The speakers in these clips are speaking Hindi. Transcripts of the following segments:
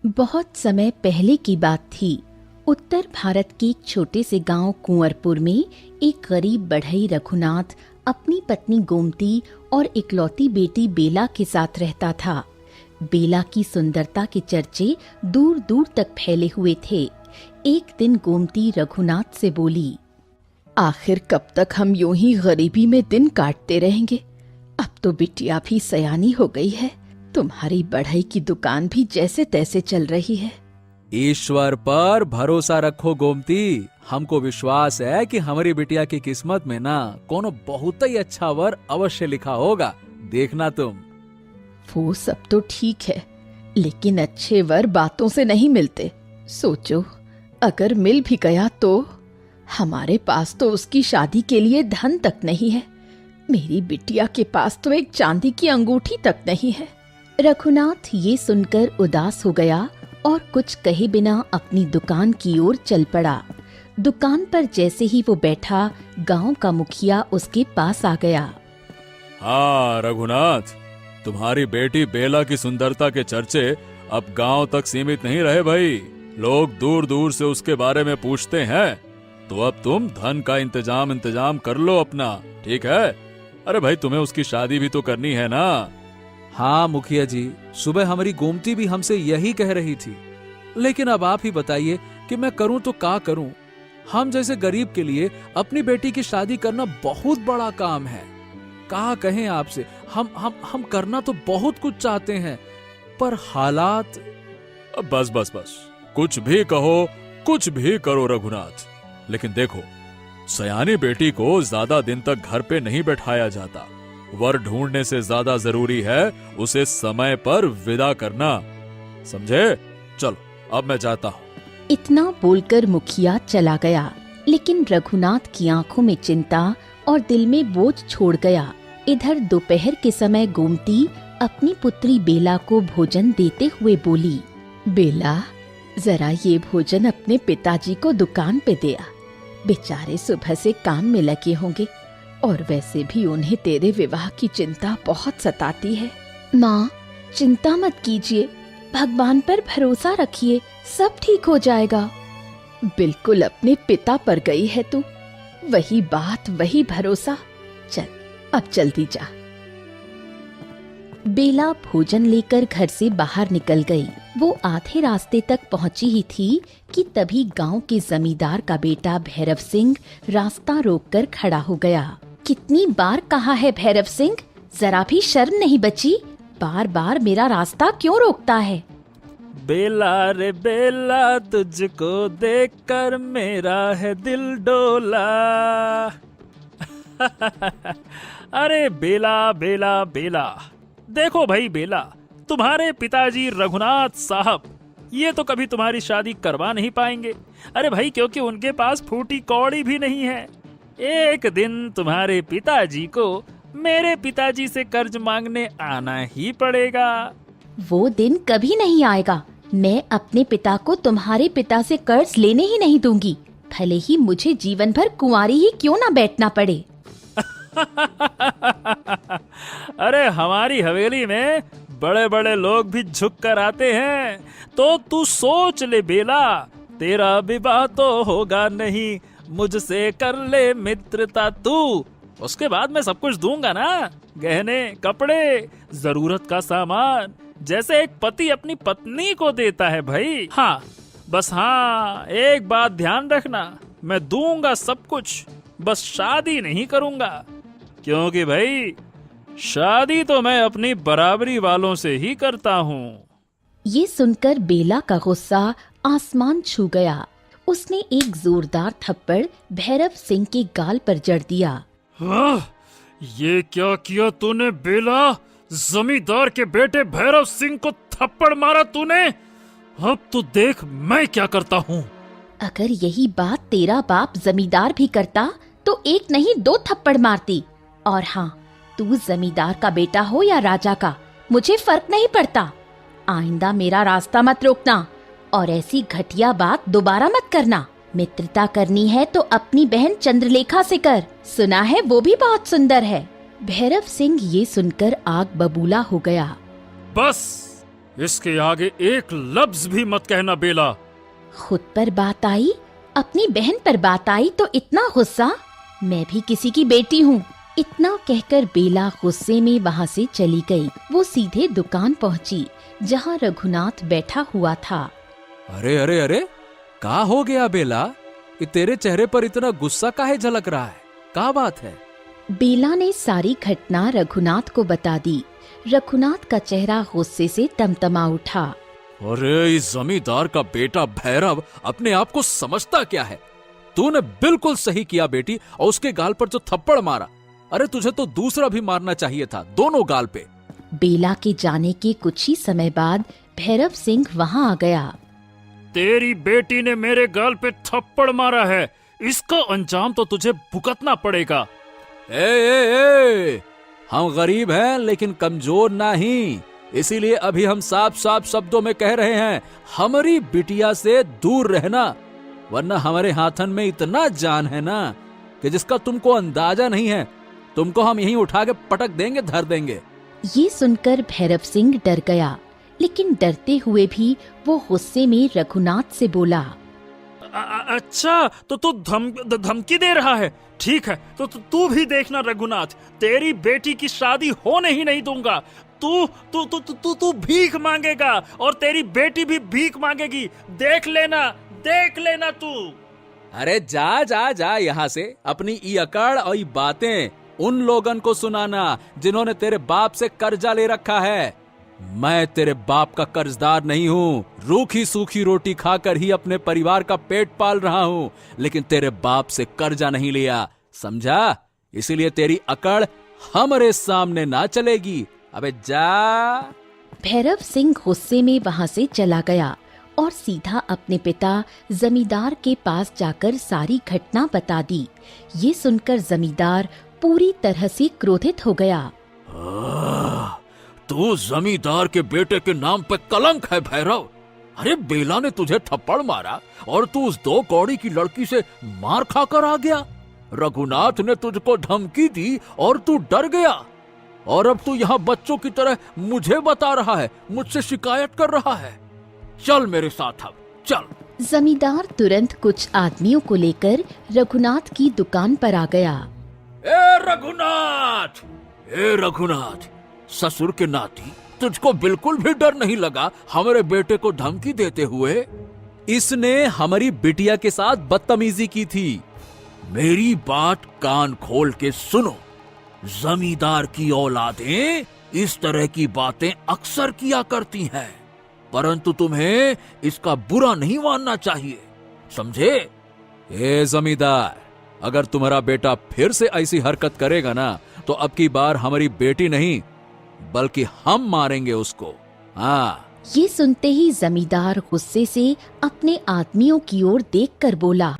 बहुत समय पहले की बात थी। उत्तर भारत के एक छोटे से गांव कुंवरपुर में एक गरीब बढ़ई रघुनाथ अपनी पत्नी गोमती और इकलौती बेटी बेला के साथ रहता था। बेला की सुंदरता के चर्चे दूर दूर तक फैले हुए थे। एक दिन गोमती रघुनाथ से बोली, आखिर कब तक हम यूं ही गरीबी में दिन काटते रहेंगे? अब तो बिटिया भी सयानी हो गई है, तुम्हारी बढ़ई की दुकान भी जैसे तैसे चल रही है। ईश्वर पर भरोसा रखो गोमती, हमको विश्वास है कि हमारी बिटिया की किस्मत में ना कोनो बहुत ही अच्छा वर अवश्य लिखा होगा, देखना तुम। वो सब तो ठीक है, लेकिन अच्छे वर बातों से नहीं मिलते। सोचो, अगर मिल भी गया तो हमारे पास तो उसकी शादी के लिए धन तक नहीं है। मेरी बिटिया के पास तो एक चांदी की अंगूठी तक नहीं है। रघुनाथ ये सुनकर उदास हो गया और कुछ कहे बिना अपनी दुकान की ओर चल पड़ा। दुकान पर जैसे ही वो बैठा, गांव का मुखिया उसके पास आ गया। हाँ रघुनाथ, तुम्हारी बेटी बेला की सुंदरता के चर्चे अब गांव तक सीमित नहीं रहे भाई। लोग दूर दूर से उसके बारे में पूछते हैं, तो अब तुम धन का इंतजाम कर लो अपना, ठीक है? अरे भाई, तुम्हें उसकी शादी भी तो करनी है ना। हाँ मुखिया जी, सुबह हमारी गोमती भी हमसे यही कह रही थी, लेकिन अब आप ही बताइए कि मैं करूं तो क्या करूं। हम जैसे गरीब के लिए अपनी बेटी की शादी करना बहुत बड़ा काम है। कहा कहें आपसे, हम करना तो बहुत कुछ चाहते हैं, पर हालात। बस, कुछ भी कहो, कुछ भी करो रघुनाथ, लेकिन देखो, सयानी बेटी को ज्यादा दिन तक घर पे नहीं बैठाया जाता। वर ढूंढने से ज्यादा जरूरी है उसे समय पर विदा करना, समझे? चलो अब मैं जाता हूँ। इतना बोलकर मुखिया चला गया, लेकिन रघुनाथ की आंखों में चिंता और दिल में बोझ छोड़ गया। इधर दोपहर के समय गोमती अपनी पुत्री बेला को भोजन देते हुए बोली, बेला, जरा ये भोजन अपने पिताजी को दुकान पे दे आ। बेचारे सुबह से काम में लगे होंगे और वैसे भी उन्हें तेरे विवाह की चिंता बहुत सताती है। माँ, चिंता मत कीजिए, भगवान पर भरोसा रखिए, सब ठीक हो जाएगा। बिल्कुल अपने पिता पर गई है तू, वही बात वही भरोसा। चल अब जल्दी जा। बेला भोजन लेकर घर से बाहर निकल गई। वो आधे रास्ते तक पहुंची ही थी कि तभी गांव के जमींदार का बेटा भैरव सिंह रास्ता रोककर खड़ा हो गया। कितनी बार कहा है भैरव सिंह, जरा भी शर्म नहीं बची? बार बार मेरा रास्ता क्यों रोकता है? बेला रे बेला, तुझको देखकर मेरा है दिल डोला। अरे बेला बेला बेला, देखो भाई बेला, तुम्हारे पिताजी रघुनाथ साहब ये तो कभी तुम्हारी शादी करवा नहीं पाएंगे। अरे भाई, क्योंकि उनके पास फूटी कौड़ी भी नहीं है। एक दिन तुम्हारे पिताजी को मेरे पिताजी से कर्ज मांगने आना ही पड़ेगा। वो दिन कभी नहीं आएगा। मैं अपने पिता को तुम्हारे पिता से कर्ज लेने ही नहीं दूंगी, भले ही मुझे जीवन भर कुंवारी ही क्यों ना बैठना पड़े। अरे हमारी हवेली में बड़े बड़े लोग भी झुक कर आते हैं, तो तू सोच ले बेला, तेरा विवाह तो होगा नहीं, मुझसे कर ले मित्रता तू। उसके बाद मैं सब कुछ दूंगा ना, गहने, कपड़े, जरूरत का सामान, जैसे एक पति अपनी पत्नी को देता है भाई। हाँ बस, हाँ एक बात ध्यान रखना, मैं दूंगा सब कुछ, बस शादी नहीं करूंगा, क्योंकि भाई शादी तो मैं अपनी बराबरी वालों से ही करता हूँ। ये सुनकर बेला का गुस्सा आसमान छू गया। उसने एक जोरदार थप्पड़ भैरव सिंह के गाल पर जड़ दिया। ये क्या किया तूने बेला? जमींदार के बेटे भैरव सिंह को थप्पड़ मारा तूने? अब तो देख मैं क्या करता हूँ। अगर यही बात तेरा बाप जमींदार भी करता तो एक नहीं दो थप्पड़ मारती। और हाँ, तू जमींदार का बेटा हो या राजा का, मुझे फर्क नहीं पड़ता। आइंदा मेरा रास्ता मत रोकना और ऐसी घटिया बात दोबारा मत करना। मित्रता करनी है तो अपनी बहन चंद्रलेखा से कर, सुना है वो भी बहुत सुंदर है। भैरव सिंह ये सुनकर आग बबूला हो गया। बस इसके आगे एक लफ्ज भी मत कहना बेला। खुद पर बात आई, अपनी बहन पर बात आई तो इतना गुस्सा? मैं भी किसी की बेटी हूँ। इतना कहकर बेला गुस्से में वहाँ से चली गई। वो सीधे दुकान पहुँची जहाँ रघुनाथ बैठा हुआ था। अरे अरे अरे, क्या हो गया बेला? ये तेरे चेहरे पर इतना गुस्सा काहे झलक रहा है? क्या बात है? बेला ने सारी घटना रघुनाथ को बता दी। रघुनाथ का चेहरा गुस्से से तमतमा उठा। अरे इस जमींदार का बेटा भैरव अपने आप को समझता क्या है? तूने बिल्कुल सही किया बेटी, और उसके गाल पर जो थप्पड़ मारा, अरे तुझे तो दूसरा भी मारना चाहिए था, दोनों गाल पे। बेला के जाने के कुछ ही समय बाद भैरव सिंह वहाँ आ गया। तेरी बेटी ने मेरे गाल पे थप्पड़ मारा है, इसका अंजाम तो तुझे भुगतना पड़ेगा। ए, हम गरीब हैं लेकिन कमजोर नहीं, इसीलिए अभी हम साफ साफ शब्दों में कह रहे हैं, हमारी बिटिया से दूर रहना, वरना हमारे हाथन में इतना जान है ना कि जिसका तुमको अंदाजा नहीं है। तुमको हम यहीं उठा के पटक देंगे, धर देंगे। ये सुनकर भैरव सिंह डर गया, लेकिन डरते हुए भी वो गुस्से में रघुनाथ से बोला। अच्छा, तो तू धमकी दे रहा है? ठीक है, तो तू भी देखना रघुनाथ, तेरी बेटी की शादी होने ही नहीं दूंगा। तू तू तू तू तू भीख मांगेगा और तेरी बेटी भी भीख मांगेगी। देख लेना तू। अरे जा जा जा यहाँ से। अपनी ई अकड़ और ई बातें उन लोगन को सुनाना जिन्होंने तेरे बाप से कर्जा ले रखा है। मैं तेरे बाप का कर्जदार नहीं हूँ। रूखी सूखी रोटी खाकर ही अपने परिवार का पेट पाल रहा हूँ, लेकिन तेरे बाप से कर्जा नहीं लिया, समझा? इसीलिए तेरी अकड़ हमारे सामने ना चलेगी। अबे जा। भैरव सिंह गुस्से में वहाँ से चला गया और सीधा अपने पिता जमींदार के पास जाकर सारी घटना बता दी। ये सुनकर जमींदार पूरी तरह से क्रोधित हो गया। तू जमींदार के बेटे के नाम पे कलंक है भैरव। अरे बेला ने तुझे थप्पड़ मारा और तू उस 2 कौड़ी की लड़की से मार खाकर आ गया। रघुनाथ ने तुझको धमकी दी और तू डर गया, और अब तू यहाँ बच्चों की तरह मुझे बता रहा है, मुझसे शिकायत कर रहा है। चल मेरे साथ, अब चल। जमींदार तुरंत कुछ आदमियों को लेकर रघुनाथ की दुकान पर आ गया। ए रघुनाथ, ससुर के नाती, तुझको बिल्कुल भी डर नहीं लगा हमारे बेटे को धमकी देते हुए? इसने हमारी बिटिया के साथ बदतमीजी की थी। मेरी बात कान खोल के सुनो। जमींदार की औलादें इस तरह की बातें अक्सर किया करती हैं, परंतु तुम्हें इसका बुरा नहीं मानना चाहिए, समझे? ए जमींदार, अगर तुम्हारा बेटा फिर से ऐसी हरकत करेगा ना, तो अब की बार हमारी बेटी नहीं बल्कि हम मारेंगे उसको। हाँ। ये सुनते ही जमींदार गुस्से से अपने आदमियों की ओर देखकर बोला।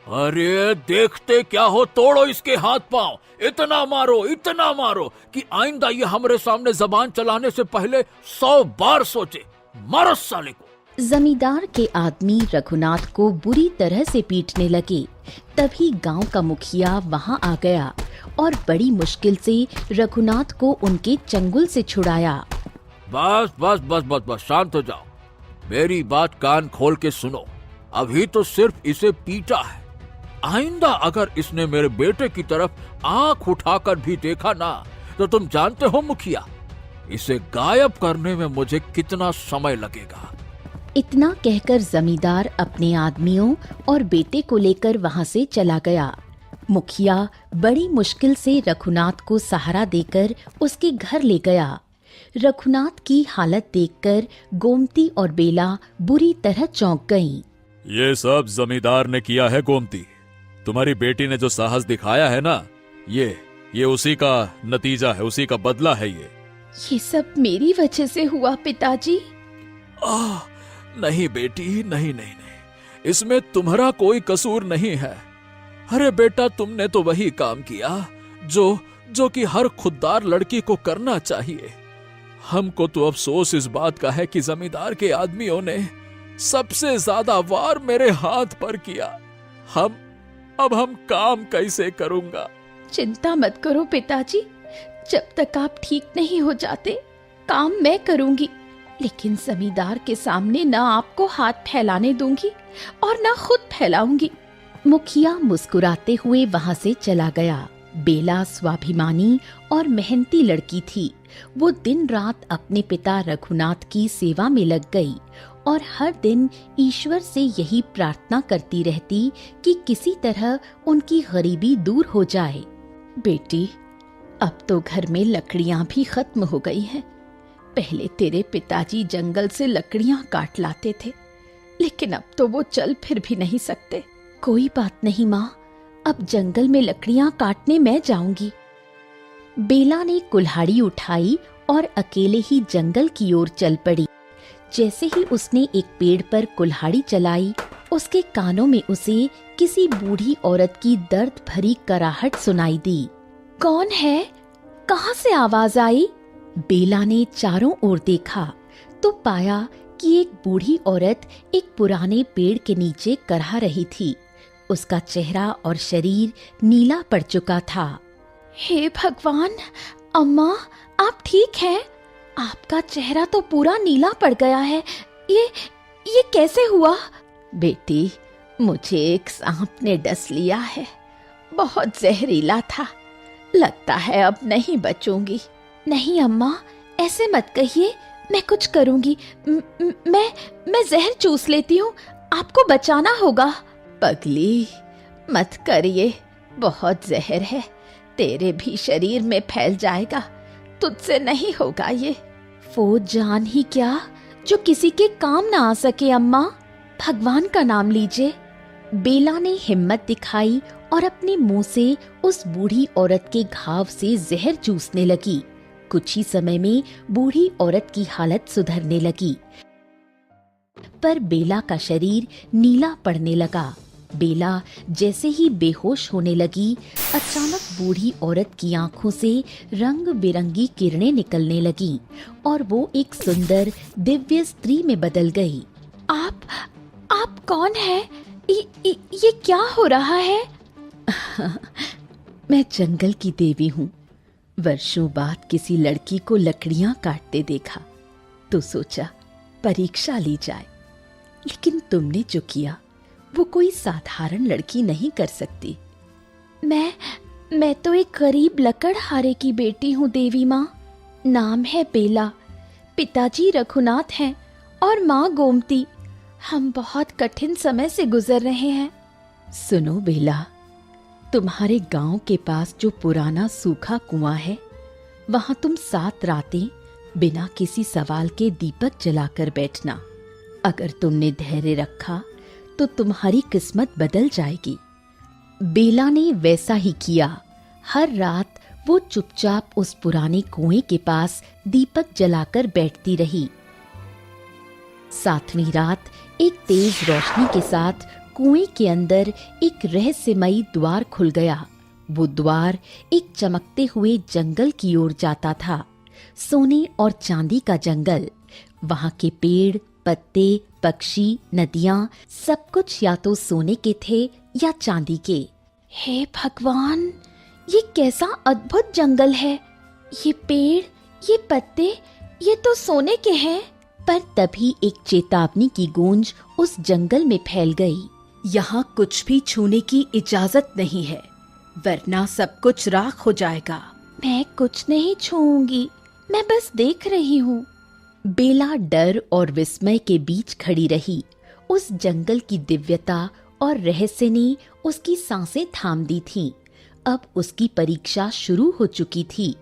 अरे देखते क्या हो, तोड़ो इसके हाथ पांव, इतना मारो कि आइंदा ये हमारे सामने जबान चलाने से पहले 100 बार सोचे। मारो साले को। जमींदार के आदमी रघुनाथ को बुरी तरह से पीटने लगे। तभी गांव का मुखिया वहां आ गया और बड़ी मुश्किल से रघुनाथ को उनके चंगुल से छुड़ाया। बस शांत हो जाओ। मेरी बात कान खोल के सुनो। अभी तो सिर्फ इसे पीटा है, आइंदा अगर इसने मेरे बेटे की तरफ आंख उठाकर भी देखा ना, तो तुम जानते हो मुखिया, इसे गायब करने में मुझे कितना समय लगेगा। इतना कहकर जमींदार अपने आदमियों और बेटे को लेकर वहां से चला गया। मुखिया बड़ी मुश्किल से रघुनाथ को सहारा देकर उसके घर ले गया। रघुनाथ की हालत देखकर गोमती और बेला बुरी तरह चौंक गईं। ये सब जमींदार ने किया है गोमती। तुम्हारी बेटी ने जो साहस दिखाया है ना, ये उसी का नतीजा है, उसी का बदला है। ये सब मेरी वजह से हुआ पिताजी। नहीं बेटी, नहीं, इसमें तुम्हारा कोई कसूर नहीं है। अरे बेटा, तुमने तो वही काम किया जो कि हर खुददार लड़की को करना चाहिए। हमको तो अफसोस इस बात का है कि जमींदार के आदमियों ने सबसे ज्यादा वार मेरे हाथ पर किया। अब हम काम कैसे करूंगा? चिंता मत करो पिताजी, जब तक आप ठीक नहीं हो जाते काम मैं करूंगी। लेकिन जमींदार के सामने न आपको हाथ फैलाने दूंगी और न खुद फैलाऊंगी। मुखिया मुस्कुराते हुए वहां से चला गया। बेला स्वाभिमानी और मेहनती लड़की थी। वो दिन रात अपने पिता रघुनाथ की सेवा में लग गई और हर दिन ईश्वर से यही प्रार्थना करती रहती कि किसी तरह उनकी गरीबी दूर हो जाए। बेटी, अब तो घर में लकड़ियां भी खत्म हो गई हैं। पहले तेरे पिताजी जंगल से लकड़ियां काट लाते थे, लेकिन अब तो वो चल फिर भी नहीं सकते। कोई बात नहीं माँ, अब जंगल में लकड़ियां काटने मैं जाऊंगी। बेला ने कुल्हाड़ी उठाई और अकेले ही जंगल की ओर चल पड़ी। जैसे ही उसने एक पेड़ पर कुल्हाड़ी चलाई, उसके कानों में उसे किसी बूढ़ी औरत की दर्द भरी कराहट सुनाई दी। कौन है? कहाँ से आवाज आई? बेला ने चारों ओर देखा तो पाया कि एक बूढ़ी औरत एक पुराने पेड़ के नीचे करहा रही थी। उसका चेहरा और शरीर नीला पड़ चुका था। हे भगवान, अम्मा, आप ठीक हैं? आपका चेहरा तो पूरा नीला पड़ गया है। ये कैसे हुआ? बेटी, मुझे एक सांप ने डस लिया है। बहुत जहरीला था। लगता है अब नहीं बचूंगी। नहीं अम्मा, ऐसे मत कहिए, मैं कुछ करूंगी। मैं जहर चूस लेती हूँ, आपको बचाना होगा। पगली, मत करिए, बहुत जहर है, तेरे भी शरीर में फैल जाएगा, तुझसे नहीं होगा ये। वो जान ही क्या जो किसी के काम ना आ सके अम्मा, भगवान का नाम लीजिए। बेला ने हिम्मत दिखाई और अपने मुंह से उस बूढ़ी औरत के घाव से जहर चूसने लगी। कुछ ही समय में बूढ़ी औरत की हालत सुधरने लगी, पर बेला का शरीर नीला पड़ने लगा। बेला जैसे ही बेहोश होने लगी, अचानक बूढ़ी औरत की आंखों से रंग बिरंगी किरणें निकलने लगीं और वो एक सुंदर दिव्य स्त्री में बदल गई। आप कौन है? ये क्या हो रहा है? मैं जंगल की देवी हूँ। वर्षों बाद किसी लड़की को लकड़ियां काटते देखा तो सोचा परीक्षा ली जाए, लेकिन तुमने जो किया वो कोई साधारण लड़की नहीं कर सकती। मैं तो एक गरीब लकड़हारे की बेटी हूँ देवी माँ। नाम है बेला, पिताजी रघुनाथ हैं और माँ गोमती। हम बहुत कठिन समय से गुजर रहे हैं। सुनो बेला, तुम्हारे गांव के पास जो पुराना सूखा कुआं है, वहां तुम 7 रातें बिना किसी सवाल के दीपक जलाकर बैठना। अगर तुमने धैर्य रखा तो तुम्हारी किस्मत बदल जाएगी। बेला ने वैसा ही किया। हर रात वो चुपचाप उस पुराने कुएं के पास दीपक जलाकर बैठती रही। 7वीं रात एक तेज रोशनी के साथ कुएं के अंदर एक रहस्यमयी द्वार खुल गया। वो द्वार एक चमकते हुए जंगल की ओर जाता था, सोने और चांदी का जंगल। वहां के पेड़, पत्ते, पक्षी, नदियां, सब कुछ या तो सोने के थे या चांदी के। हे भगवान, ये कैसा अद्भुत जंगल है। ये पेड़, ये पत्ते, ये तो सोने के हैं। पर तभी एक चेतावनी की गूंज उस जंगल में फैल गई। यहाँ कुछ भी छूने की इजाजत नहीं है, वरना सब कुछ राख हो जाएगा। मैं कुछ नहीं छूऊंगी, मैं बस देख रही हूँ। बेला डर और विस्मय के बीच खड़ी रही। उस जंगल की दिव्यता और रहस्य ने उसकी सांसें थाम दी थीं। अब उसकी परीक्षा शुरू हो चुकी थी।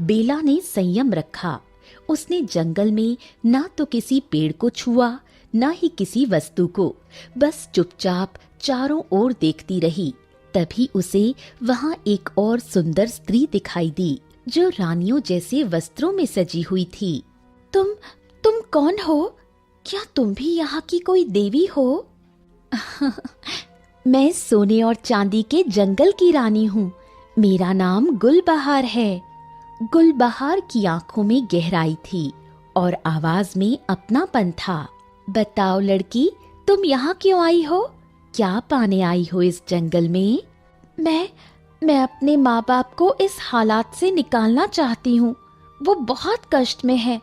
बेला ने संयम रखा। उसने जंगल में ना तो किसी पेड़ को छुआ, ना ही किसी वस्तु को, बस चुपचाप चारों ओर देखती रही। तभी उसे वहां एक और सुंदर स्त्री दिखाई दी, जो रानियों जैसे वस्त्रों में सजी हुई थी। तुम कौन हो? क्या तुम भी यहाँ की कोई देवी हो? मैं सोने और चांदी के जंगल की रानी हूँ। मेरा नाम गुलबहार है। गुलबहार की आंखों में गहराई थी और आवाज में अपनापन था। बताओ लड़की, तुम यहाँ क्यों आई हो? क्या पाने आई हो इस जंगल में? मैं अपने माँ बाप को इस हालात से निकालना चाहती हूँ। वो बहुत कष्ट में है।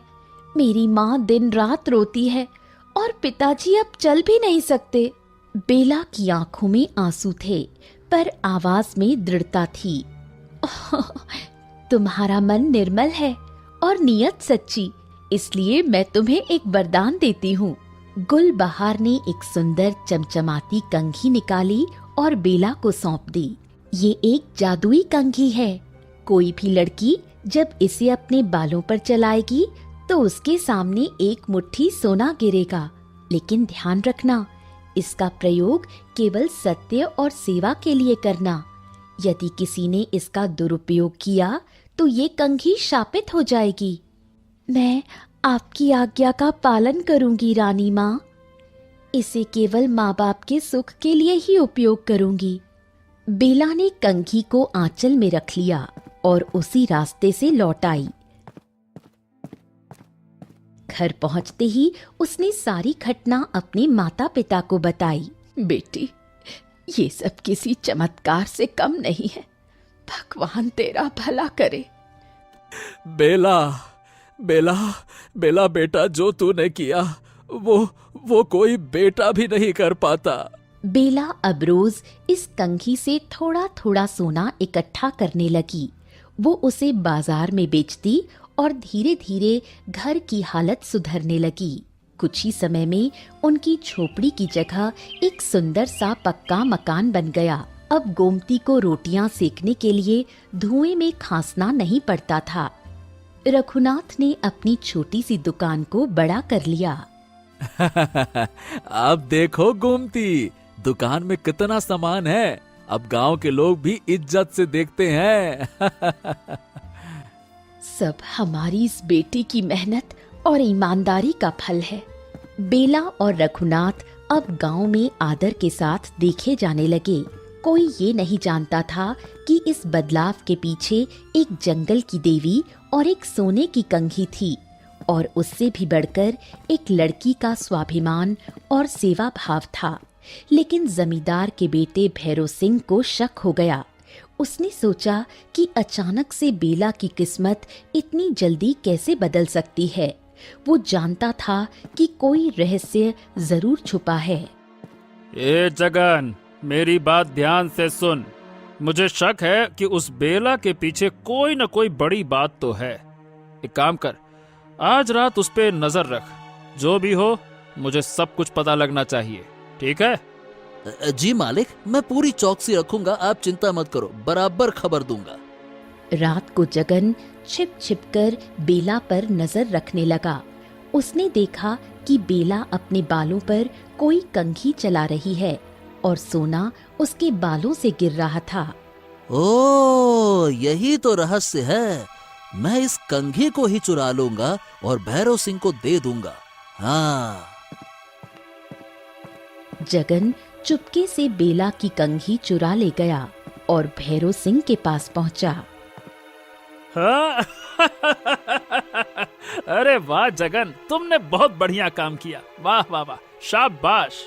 मेरी माँ दिन रात रोती है और पिताजी अब चल भी नहीं सकते। बेला की आंखों में आंसू थे, पर आवाज में दृढ़ता थी। तुम्हारा मन निर्मल है और नियत सच्ची, इसलिए मैं तुम्हें एक वरदान देती हूँ। गुलबहार ने एक सुंदर चमचमाती कंघी निकाली और बेला को सौंप दी। ये एक जादुई कंघी है। कोई भी लड़की जब इसे अपने बालों पर चलाएगी तो उसके सामने एक मुट्ठी सोना गिरेगा। लेकिन ध्यान रखना, इसका प्रयोग केवल सत्य और सेवा के लिए करना। यदि किसी ने इसका दुरुपयोग किया तो ये कंघी शापित हो जाएगी। मैं आपकी आज्ञा का पालन करूंगी रानी माँ। इसे केवल माँ बाप के सुख के लिए ही उपयोग करूंगी। बेला ने कंघी को आंचल में रख लिया और उसी रास्ते से लौट आई। घर पहुंचते ही उसने सारी घटना अपने माता पिता को बताई। बेटी, ये सब किसी चमत्कार से कम नहीं है। भगवान तेरा भला करे। बेला बेला बेला बेटा, जो तूने किया वो कोई बेटा भी नहीं कर पाता। बेला अब रोज इस कंघी से थोड़ा थोड़ा सोना इकट्ठा करने लगी। वो उसे बाजार में बेचती और धीरे धीरे घर की हालत सुधरने लगी। कुछ ही समय में उनकी झोपड़ी की जगह एक सुंदर सा पक्का मकान बन गया। अब गोमती को रोटियां सेकने के लिए धुएं में खांसना नहीं पड़ता था। रघुनाथ ने अपनी छोटी सी दुकान को बड़ा कर लिया। अब देखो गोमती, दुकान में कितना सामान है। अब गांव के लोग भी इज्जत से देखते हैं। सब हमारी इस बेटी की मेहनत और ईमानदारी का फल है। बेला और रघुनाथ अब गांव में आदर के साथ देखे जाने लगे। कोई ये नहीं जानता था कि इस बदलाव के पीछे एक जंगल की देवी और एक सोने की कंघी थी, और उससे भी बढ़कर एक लड़की का स्वाभिमान और सेवा भाव था। लेकिन जमींदार के बेटे भैरव सिंह को शक हो गया। उसने सोचा कि अचानक से बेला की किस्मत इतनी जल्दी कैसे बदल सकती है। वो जानता था कि कोई रहस्य जरूर छुपा है। ए जगन, मेरी बात ध्यान से सुन। मुझे शक है कि उस बेला के पीछे कोई न कोई बड़ी बात तो है। एक काम कर, आज रात उस पे नजर रख। जो भी हो, मुझे सब कुछ पता लगना चाहिए, ठीक है? जी मालिक, मैं पूरी चौकसी रखूंगा। आप चिंता मत करो, बराबर खबर दूंगा। रात को जगन छिप छिप कर बेला पर नजर रखने लगा। उसने देखा कि बेला अपने बालों पर कोई कंघी चला रही है और सोना उसके बालों से गिर रहा था। ओ, यही तो रहस्य है। मैं इस कंघी को ही चुरा लूंगा और भैरव सिंह को दे दूंगा। हाँ। जगन चुपके से बेला की कंघी चुरा ले गया और भैरव सिंह के पास पहुंचा। हाँ? अरे वाह जगन, तुमने बहुत बढ़िया काम किया। वाह वाह वाह, शाबाश।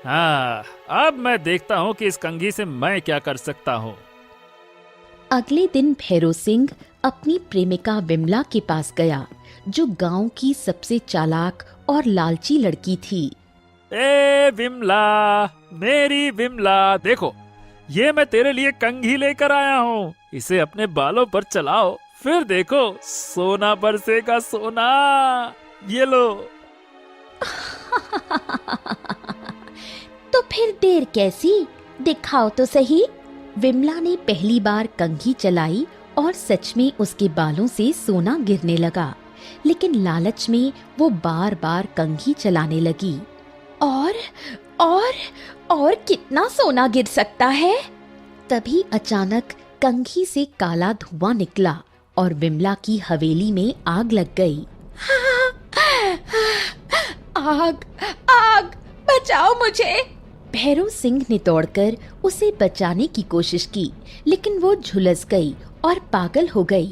हाँ, अब मैं देखता हूँ कि इस कंघी से मैं क्या कर सकता हूँ। अगले दिन भैरव सिंह अपनी प्रेमिका विमला के पास गया, जो गांव की सबसे चालाक और लालची लड़की थी। ए विमला, मेरी विमला, देखो ये मैं तेरे लिए कंघी लेकर आया हूँ। इसे अपने बालों पर चलाओ, फिर देखो सोना बरसेगा सोना। ये लो। तो फिर देर कैसी, दिखाओ तो सही। विमला ने पहली बार कंघी चलाई और सच में उसके बालों से सोना गिरने लगा। लेकिन लालच में वो बार बार कंघी चलाने लगी। और कितना सोना गिर सकता है? तभी अचानक कंघी से काला धुआं निकला और विमला की हवेली में आग लग गई। आग, आग, बचाओ मुझे! भैरव सिंह ने दौड़कर उसे बचाने की कोशिश की, लेकिन वो झुलस गई और पागल हो गई।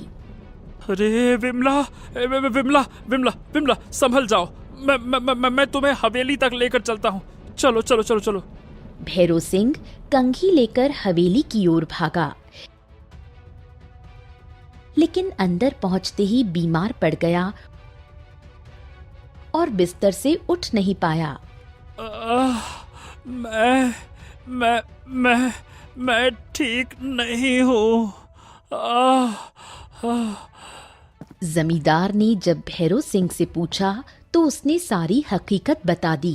अरे विमला, विमला, विमला, विमला, संभल जाओ। मैं तुम्हें हवेली तक लेकर चलता हूँ। चलो चलो चलो चलो। भैरव सिंह कंघी लेकर हवेली की ओर भागा, लेकिन अंदर पहुंचते ही बीमार पड़ गया और बिस्तर से उठ नहीं पाया। मैं ठीक नहीं हूँ। जमींदार ने जब भैरव सिंह से पूछा तो उसने सारी हकीकत बता दी।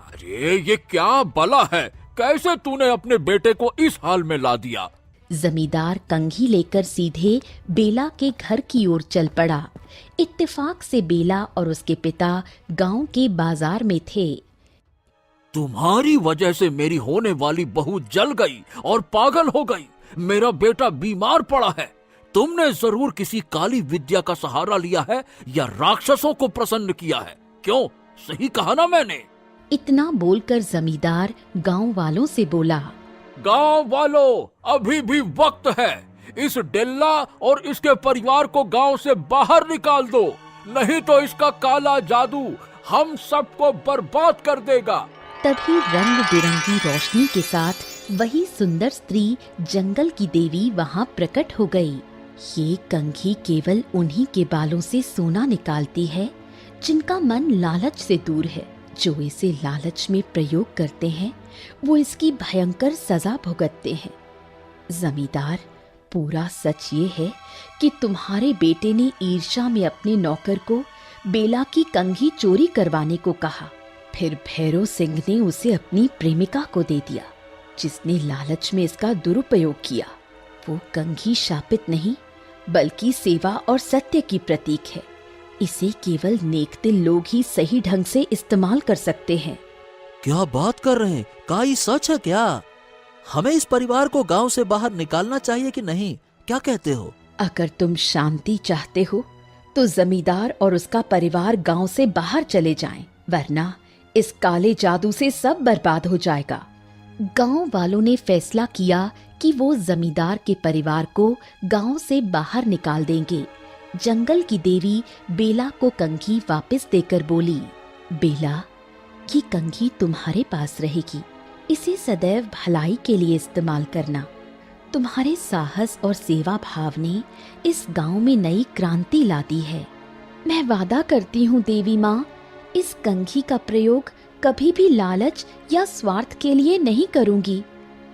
अरे ये क्या बला है, कैसे तूने अपने बेटे को इस हाल में ला दिया? जमींदार कंघी लेकर सीधे बेला के घर की ओर चल पड़ा। इत्तेफाक से बेला और उसके पिता गांव के बाजार में थे। तुम्हारी वजह से मेरी होने वाली बहू जल गई और पागल हो गई। मेरा बेटा बीमार पड़ा है। तुमने जरूर किसी काली विद्या का सहारा लिया है या राक्षसों को प्रसन्न किया है। क्यों, सही कहा ना मैंने? इतना बोलकर जमींदार गांव वालों से बोला, गांव वालों, अभी भी वक्त है। इस डेल्ला और इसके परिवार को गांव से बाहर निकाल दो, नहीं तो इसका काला जादू हम सबको बर्बाद कर देगा। तभी रंग बिरंगी रोशनी के साथ वही सुंदर स्त्री जंगल की देवी वहाँ प्रकट हो गई। ये कंघी केवल उन्हीं के बालों से सोना निकालती है जिनका मन लालच से दूर है। जो इसे लालच में प्रयोग करते हैं वो इसकी भयंकर सजा भुगतते हैं। जमींदार, पूरा सच ये है कि तुम्हारे बेटे ने ईर्ष्या में अपने नौकर को बेला की कंघी चोरी करवाने को कहा। फिर भैरव सिंह ने उसे अपनी प्रेमिका को दे दिया, जिसने लालच में इसका दुरुपयोग किया। वो कंघी शापित नहीं बल्कि सेवा और सत्य की प्रतीक है। इसे केवल नेकदिल लोग ही सही ढंग से इस्तेमाल कर सकते हैं। क्या बात कर रहे हैं? क्या ये सच है क्या? हमें इस परिवार को गांव से बाहर निकालना चाहिए कि नहीं? क्या कहते हो? अगर तुम शांति चाहते हो तो जमींदार और उसका परिवार गांव से बाहर चले जाएं, वरना इस काले जादू से सब बर्बाद हो जाएगा। गांव वालों ने फैसला किया कि वो जमींदार के परिवार को गांव से बाहर निकाल देंगे। जंगल की देवी बेला को कंघी वापस देकर बोली, बेला, ये कंघी तुम्हारे पास रहेगी। इसे सदैव भलाई के लिए इस्तेमाल करना। तुम्हारे साहस और सेवा भाव ने इस गांव में नई क्रांति ला दी है। मैं वादा करती हूँ देवी माँ, इस कंघी का प्रयोग कभी भी लालच या स्वार्थ के लिए नहीं करूंगी।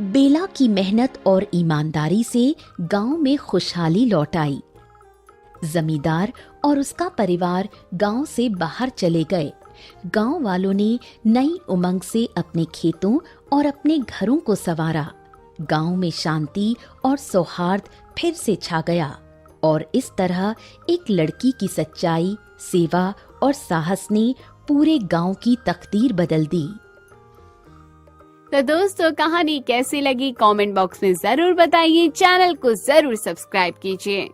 बेला की मेहनत और ईमानदारी से गांव में खुशहाली लौट आई। जमींदार और उसका परिवार गांव से बाहर चले गए। गांव वालों ने नई उमंग से अपने खेतों और अपने घरों को संवारा। गांव में शांति और सौहार्द फिर से छा गया और इस तरह एक लड़की की सच्चाई, सेवा और साहस ने पूरे गांव की तकदीर बदल दी। तो दोस्तों, कहानी कैसी लगी कमेंट बॉक्स में जरूर बताइए। चैनल को जरूर सब्सक्राइब कीजिए।